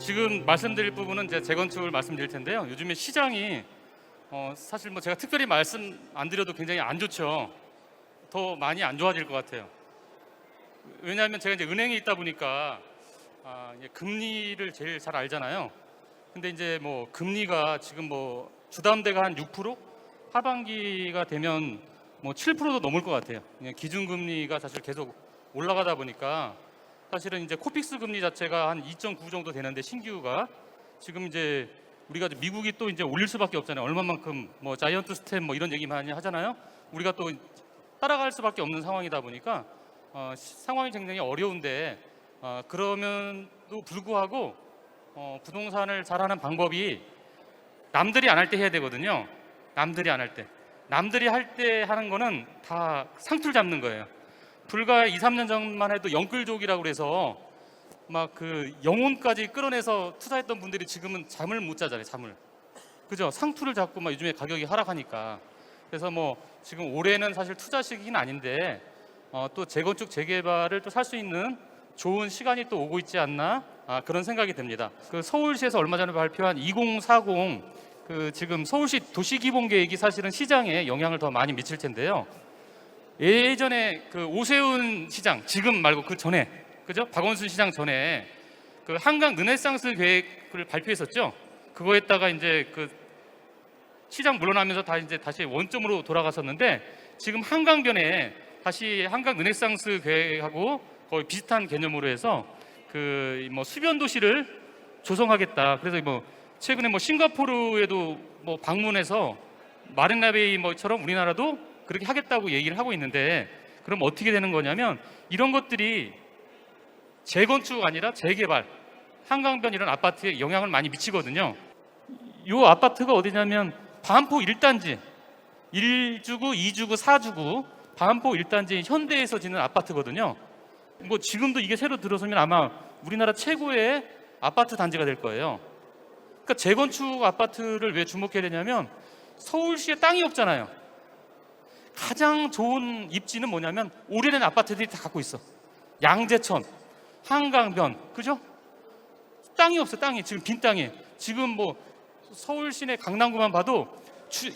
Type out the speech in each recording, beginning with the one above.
지금 말씀드릴 부분은 이제 재건축을 말씀드릴 텐데요. 요즘에 시장이 사실 뭐 제가 특별히 말씀 안 드려도 굉장히 안 좋죠. 더 많이 안 좋아질 것 같아요. 왜냐하면 제가 이제 은행에 있다 보니까 이제 금리를 제일 잘 알잖아요. 근데 이제 뭐 금리가 지금 뭐 주담대가 한 6%, 하반기가 되면 뭐 7%도 넘을 것 같아요. 그냥 기준금리가 사실 계속 올라가다 보니까 사실은 이제 코픽스 금리 자체가 한 2.9 정도 되는데 신규가 지금 이제 우리가 미국이 또 이제 올릴 수밖에 없잖아요. 얼마만큼 뭐 자이언트 스텝 뭐 이런 얘기 많이 하잖아요. 우리가 또 따라갈 수밖에 없는 상황이다 보니까 상황이 굉장히 어려운데 그러면도 불구하고 부동산을 잘하는 방법이 남들이 안 할 때 해야 되거든요. 남들이 안 할 때. 남들이 할 때 하는 거는 다 상투를 잡는 거예요. 불과 2, 3년 전만 해도 영끌족이라고 그래서 막 그 영혼까지 끌어내서 투자했던 분들이 지금은 잠을 못 자잖아요. 잠을. 그죠? 상투를 잡고 막 요즘에 가격이 하락하니까. 그래서 뭐 지금 올해는 사실 투자 시기는 아닌데 또 재건축 재개발을 또 살 수 있는 좋은 시간이 또 오고 있지 않나 그런 생각이 듭니다. 그 서울시에서 얼마 전에 발표한 2040 그 지금 서울시 도시기본계획이 사실은 시장에 영향을 더 많이 미칠 텐데요. 예전에 그 오세훈 시장, 지금 말고 그 전에, 그죠? 박원순 시장 전에 그 한강 르네상스 계획을 발표했었죠. 그거에다가 이제 그 시장 물러나면서 다시 원점으로 돌아갔었는데 지금 한강변에 다시 한강 르네상스 계획하고 거의 비슷한 개념으로 해서 그 뭐 수변 도시를 조성하겠다. 그래서 뭐 최근에 뭐 싱가포르에도 뭐 방문해서 마린라베이 뭐처럼 우리나라도 그렇게 하겠다고 얘기를 하고 있는데 그럼 어떻게 되는 거냐면 이런 것들이 재건축 아니라 재개발, 한강변 이런 아파트에 영향을 많이 미치거든요. 이 아파트가 어디냐면 반포 1단지 1주구, 2주구, 4주구 반포 1단지 현대에서 짓는 아파트거든요. 뭐 지금도 이게 새로 들어서면 아마 우리나라 최고의 아파트 단지가 될 거예요. 그러니까 재건축 아파트를 왜 주목해야 되냐면 서울시에 땅이 없잖아요. 가장 좋은 입지는 뭐냐면 오래된 아파트들이 다 갖고 있어. 양재천, 한강변, 그죠? 땅이 없어, 땅이 지금 빈 땅이. 지금 뭐 서울 시내 강남구만 봐도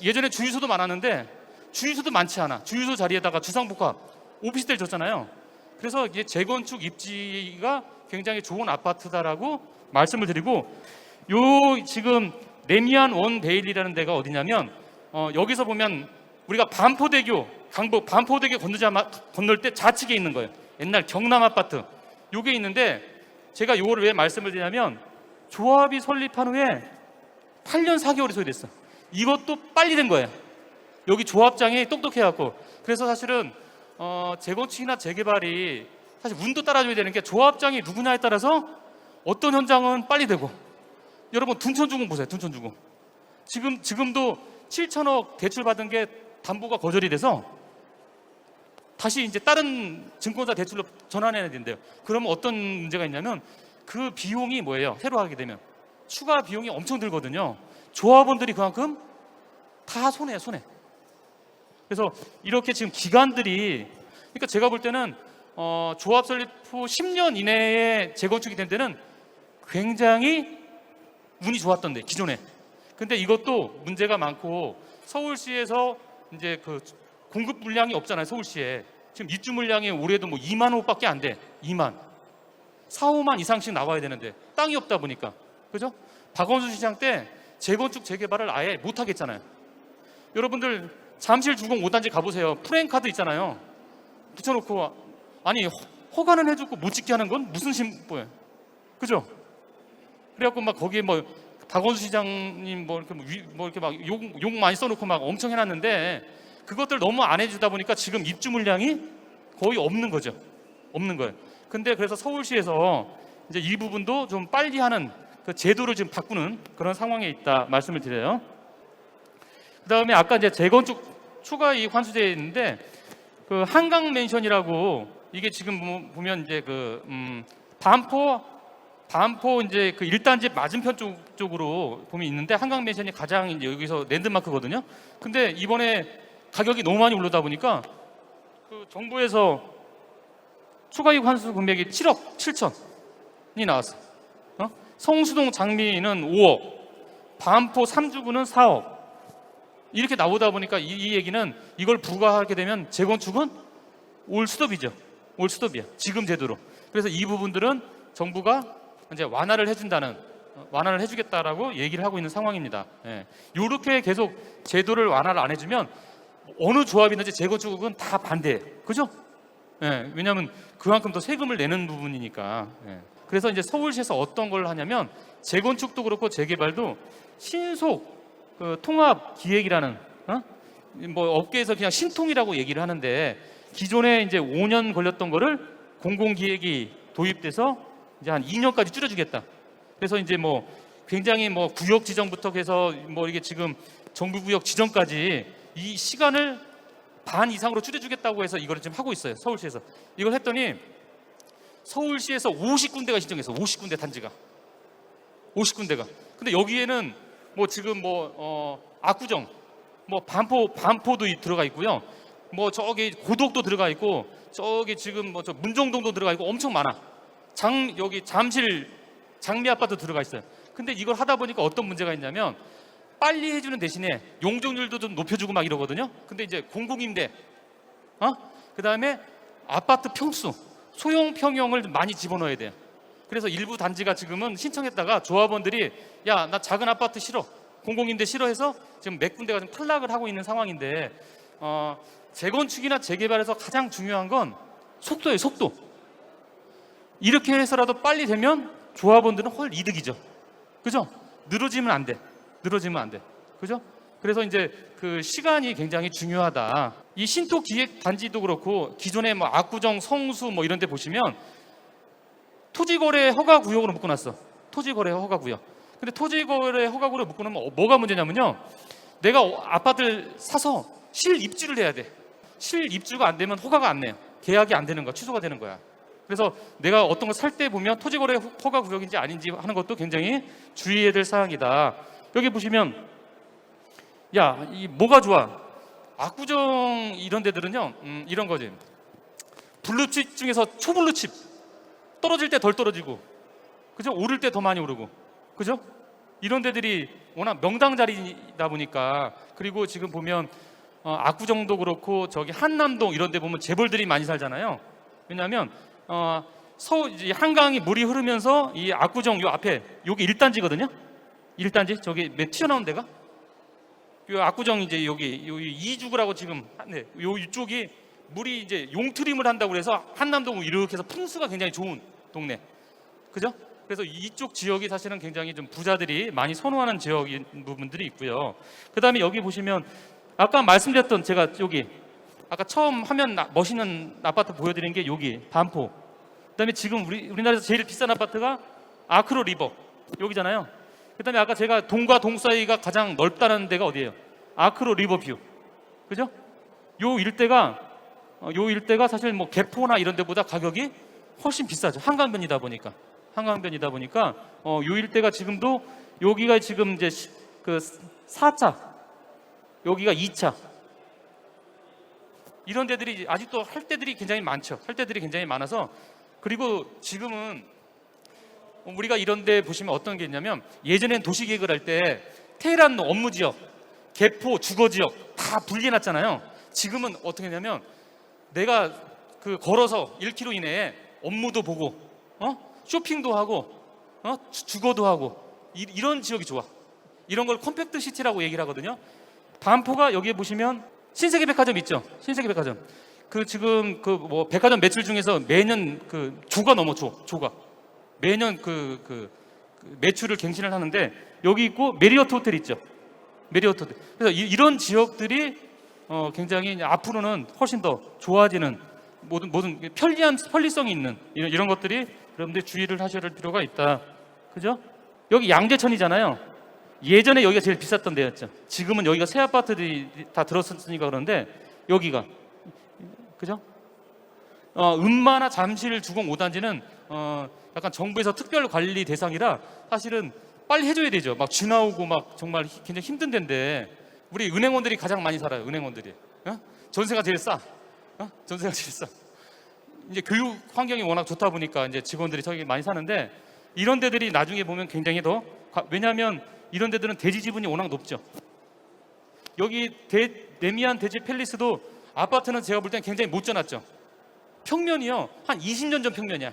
예전에 주유소도 많았는데 주유소도 많지 않아. 주유소 자리에다가 주상복합, 오피스텔 줬잖아요. 그래서 이게 재건축 입지가 굉장히 좋은 아파트다라고 말씀을 드리고 요 지금 레미안 원 베일리라는 데가 어디냐면 여기서 보면 우리가 반포대교 강북 반포대교 건널 때 좌측에 있는 거예요. 옛날 경남 아파트 요게 있는데 제가 요거를 왜 말씀을 드리냐면 조합이 설립한 후에 8년 4개월이 소요됐어. 이것도 빨리 된 거예요. 여기 조합장이 똑똑해갖고 그래서 사실은 재건축이나 재개발이 사실 운도 따라줘야 되는 게 조합장이 누구냐에 따라서 어떤 현장은 빨리 되고 여러분 둔천주공 보세요. 둔천주공 지금도 7천억 대출 받은 게 담보가 거절이 돼서 다시 이제 다른 증권사 대출로 전환해야 된대요. 그러면 어떤 문제가 있냐면 그 비용이 뭐예요? 새로 하게 되면 추가 비용이 엄청 들거든요. 조합원들이 그만큼 다 손해야 손해. 그래서 이렇게 지금 기간들이 그러니까 제가 볼 때는 조합 설립 후 10년 이내에 재건축이 된 데는 굉장히 운이 좋았던데 기존에. 근데 이것도 문제가 많고 서울시에서 이제 그 공급 물량이 없잖아요. 서울시에 지금 입주 물량이 올해도 뭐 2만 호밖에 안 돼. 2만 4, 5만 이상씩 나와야 되는데 땅이 없다 보니까 그죠? 박원순 시장 때 재건축 재개발을 아예 못 하겠잖아요. 여러분들 잠실 주공 5단지 가보세요. 프레임카드 있잖아요. 붙여놓고 아니 허가는 해주고 못 짓게 하는 건 무슨 심보예요? 그죠? 그래갖고 막 거기에 뭐 박원순 시장님 뭐 이렇게 막 욕 많이 써놓고 막 엄청 해놨는데 그것들 너무 안 해주다 보니까 지금 입주 물량이 거의 없는 거죠. 없는 거예요. 근데 그래서 서울시에서 이제 이 부분도 좀 빨리 하는 그 제도를 지금 바꾸는 그런 상황에 있다 말씀을 드려요. 그다음에 아까 이제 재건축 추가 이익 환수제에 있는데 그 한강 맨션이라고 이게 지금 보면 이제 그 반포 이제 그 1단지 맞은편 쪽으로 보면 있는데 한강 맨션이 가장 이제 여기서 랜드마크거든요. 근데 이번에 가격이 너무 많이 올라다 보니까 그 정부에서 추가 이익 환수 금액이 7억 7천이 나왔어. 성수동 장미는 5억, 반포 3주구는 4억. 이렇게 나오다 보니까 이 얘기는 이걸 부과하게 되면 재건축은 올 스톱이죠. 올 스톱이야. 지금 제도로. 그래서 이 부분들은 정부가 이제 완화를 해주겠다라고 얘기를 하고 있는 상황입니다. 이렇게 계속 제도를 완화를 안 해주면 어느 조합이든지 재건축은 다 반대해요. 그죠? 왜냐하면 그만큼 더 세금을 내는 부분이니까. 그래서 이제 서울시에서 어떤 걸 하냐면 재건축도 그렇고 재개발도 신속 통합 기획이라는 뭐 업계에서 그냥 신통이라고 얘기를 하는데 기존에 이제 5년 걸렸던 거를 공공기획이 도입돼서 이제 한 2년까지 줄여주겠다. 그래서 이제 뭐 굉장히 뭐 구역 지정부터 해서 뭐 이게 지금 정부 구역 지정까지 이 시간을 반 이상으로 줄여주겠다고 해서 이걸 지금 하고 있어요. 서울시에서 이걸 했더니 서울시에서 50군데가 신청했어. 50군데 단지가 50군데가. 근데 여기에는 뭐 지금 압구정, 뭐 반포도 들어가 있고요. 뭐 저기 고덕도 들어가 있고 저기 지금 뭐 저 문정동도 들어가 있고 엄청 많아. 여기 잠실 장미 아파트 들어가 있어요. 근데 이걸 하다 보니까 어떤 문제가 있냐면 빨리 해주는 대신에 용적률도 좀 높여주고 막 이러거든요. 근데 이제 공공임대, 그다음에 아파트 평수, 소형 평형을 많이 집어넣어야 돼요. 그래서 일부 단지가 지금은 신청했다가 조합원들이 야, 나 작은 아파트 싫어, 공공임대 싫어해서 지금 몇 군데가 좀 탈락을 하고 있는 상황인데 재건축이나 재개발에서 가장 중요한 건 속도예요. 속도. 이렇게 해서라도 빨리 되면 조합원들은 훨 이득이죠. 그죠? 늘어지면 안 돼. 그죠? 그래서 이제 그 시간이 굉장히 중요하다. 이 신토 기획 단지도 그렇고 기존에 뭐 압구정, 성수 뭐 이런 데 보시면 토지거래 허가 구역으로 묶어놨어. 토지거래 허가 구역. 근데 토지거래 허가 구역으로 묶어놓으면 뭐가 문제냐면요. 내가 아파트를 사서 실입주를 해야 돼. 실입주가 안 되면 허가가 안 내요. 계약이 안 되는 거야. 취소가 되는 거야. 그래서 내가 어떤 걸 살 때 보면 토지거래 허가 구역인지 아닌지 하는 것도 굉장히 주의해야 될 사항이다. 여기 보시면 야, 이 뭐가 좋아? 압구정 이런 데들은요, 이런 거지. 블루칩 중에서 초블루칩. 떨어질 때 덜 떨어지고, 그죠? 오를 때 더 많이 오르고, 그죠? 이런 데들이 워낙 명당 자리다 보니까. 그리고 지금 보면 압구정도 그렇고 저기 한남동 이런 데 보면 재벌들이 많이 살잖아요. 왜냐하면 이제 한강이 물이 흐르면서 이 압구정 요 앞에 여기 1단지거든요. 1단지 저기 맨 튀어나온 데가 요 압구정 이제 여기 2주구라고 지금 요 이쪽이 물이 이제 용트림을 한다고 그래서 한남동 이렇게 해서 풍수가 굉장히 좋은 동네. 그죠? 그래서 이쪽 지역이 사실은 굉장히 좀 부자들이 많이 선호하는 지역인 부분들이 있고요. 그다음에 여기 보시면 아까 말씀드렸던 제가 여기 아까 처음 화면 멋있는 아파트 보여드린 게 여기 반포. 그다음에 지금 우리나라에서 제일 비싼 아파트가 아크로 리버 여기잖아요. 그다음에 아까 제가 동과 동 사이가 가장 넓다는 데가 어디예요? 아크로 리버뷰. 그죠? 요 일대가 사실 뭐 개포나 이런 데보다 가격이 훨씬 비싸죠. 한강변이다 보니까. 요 일대가 지금도 여기가 지금 이제 그 4차, 여기가 2차. 이런 데들이 아직도 할 데들이 굉장히 많죠. 할 데들이 굉장히 많아서. 그리고 지금은 우리가 이런 데 보시면 어떤 게 있냐면 예전엔 도시계획을 할 때 테헤란 업무지역, 개포, 주거지역 다 분리해놨잖아요. 지금은 어떻게 하냐면 내가 그 걸어서 1km 이내에 업무도 보고 쇼핑도 하고 주거도 하고 이런 지역이 좋아. 이런 걸 컴팩트 시티라고 얘기를 하거든요. 반포가 여기에 보시면 신세계백화점 있죠. 신세계백화점. 그 지금 그 뭐 백화점 매출 중에서 매년 그 조가 넘어 조가 매년 그 매출을 갱신을 하는데 여기 있고 메리어트 호텔 있죠. 메리어트 호텔. 그래서 이런 지역들이 굉장히 앞으로는 훨씬 더 좋아지는 모든 편리성이 있는 이런 것들이 여러분들 주의를 하셔야 할 필요가 있다. 그죠? 여기 양재천이잖아요. 예전에 여기가 제일 비쌌던 데였죠. 지금은 여기가 새 아파트들이 다 들었으니까 그런데 여기가 그죠? 음마나 잠실 주공 5단지는 약간 정부에서 특별 관리 대상이라 사실은 빨리 해줘야 되죠. 막 쥐나오고 막 정말 굉장히 힘든 데인데 우리 은행원들이 가장 많이 살아요. 은행원들이 전세가 제일 싸. 전세가 제일 싸. 이제 교육 환경이 워낙 좋다 보니까 이제 직원들이 저기 많이 사는데 이런 데들이 나중에 보면 굉장히 더 왜냐하면 이런 데들은 대지 지분이 워낙 높죠. 여기 레미안 대지 팰리스도 아파트는 제가 볼 때는 굉장히 못 져놨죠. 평면이요 한 20년 전 평면이야.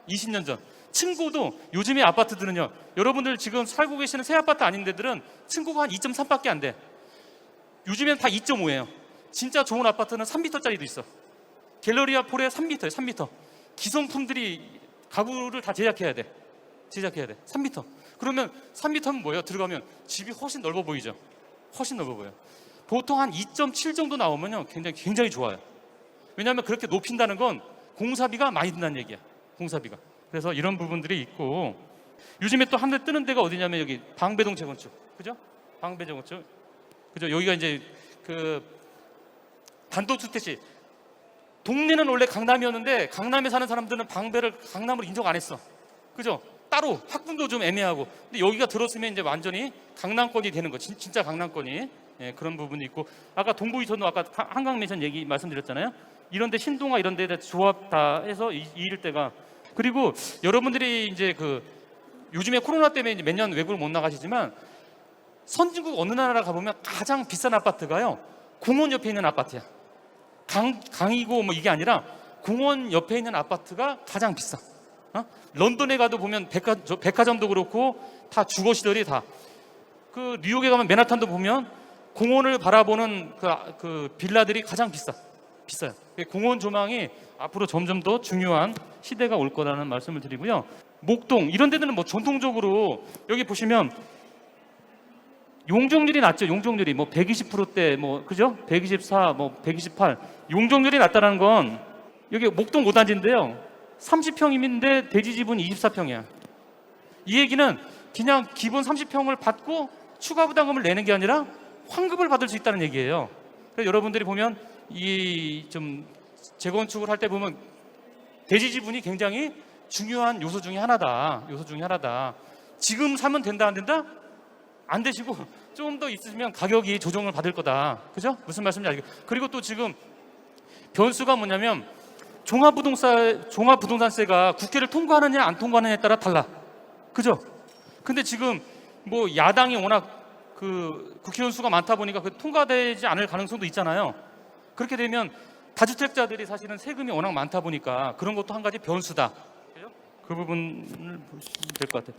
20년 전. 층고도 요즘의 아파트들은요, 여러분들 지금 살고 계시는 새 아파트 아닌 데들은 층고가 한 2.3밖에 안 돼. 요즘엔 다 2.5예요. 진짜 좋은 아파트는 3m짜리도 있어. 갤러리아 폴에 3m예요. 3m. 기성품들이 가구를 다 제작해야 돼. 3m. 그러면 3m면 뭐예요? 들어가면 집이 훨씬 넓어 보이죠. 훨씬 넓어 보여요. 보통 한 2.7 정도 나오면요 굉장히 좋아요. 왜냐하면 그렇게 높인다는 건 공사비가 많이 든다는 얘기야. 공사비가. 그래서 이런 부분들이 있고, 요즘에 또 한 대 뜨는 데가 어디냐면 여기 방배동 재건축, 그죠? 방배 재건축, 그죠? 여기가 이제 그 단독주택지. 동네는 원래 강남이었는데 강남에 사는 사람들은 방배를 강남으로 인정 안 했어, 그죠? 따로 학군도 좀 애매하고. 근데 여기가 들었으면 이제 완전히 강남권이 되는 거, 진짜 강남권이. 예, 그런 부분이 있고, 아까 동부이천도 아까 한강매션 얘기 말씀드렸잖아요. 이런데 신동아 이런 데다 조합 다 해서 이 일대가. 그리고 여러분들이 이제 그 요즘에 코로나 때문에 몇 년 외국을 못 나가시지만 선진국 어느 나라 가보면 가장 비싼 아파트가요 공원 옆에 있는 아파트야. 강이고 뭐 이게 아니라 공원 옆에 있는 아파트가 가장 비싸. 런던에 가도 보면 백화점도 그렇고 다 주거 시설이 다. 그 뉴욕에 가면 맨하탄도 보면 공원을 바라보는 그 빌라들이 가장 비싸요. 공원 조망이 앞으로 점점 더 중요한 시대가 올 거라는 말씀을 드리고요. 목동 이런 데들은 뭐 전통적으로 여기 보시면 용적률이 낮죠. 용적률이 뭐 120%대 뭐 그죠? 124, 뭐 128. 용적률이 낮다는 건 여기 목동 5단지인데요. 30평인데 대지 지분이 24평이야. 이 얘기는 그냥 기본 30평을 받고 추가 부담금을 내는 게 아니라 환급을 받을 수 있다는 얘기예요. 그래서 여러분들이 보면 이 좀 재건축을 할 때 보면 대지 지분이 굉장히 중요한 요소 중에 하나다. 지금 사면 된다 안 된다? 안 되시고 좀 더 있으면 가격이 조정을 받을 거다. 그죠? 무슨 말씀인지 알겠고. 그리고 또 지금 변수가 뭐냐면 종합부동산세가 국회를 통과하느냐 안 통과하느냐에 따라 달라. 그죠? 근데 지금 뭐 야당이 워낙 그 국회의원 수가 많다 보니까 그 통과되지 않을 가능성도 있잖아요. 그렇게 되면 다주택자들이 사실은 세금이 워낙 많다 보니까 그런 것도 한 가지 변수다. 그 부분을 보시면 될 것 같아요.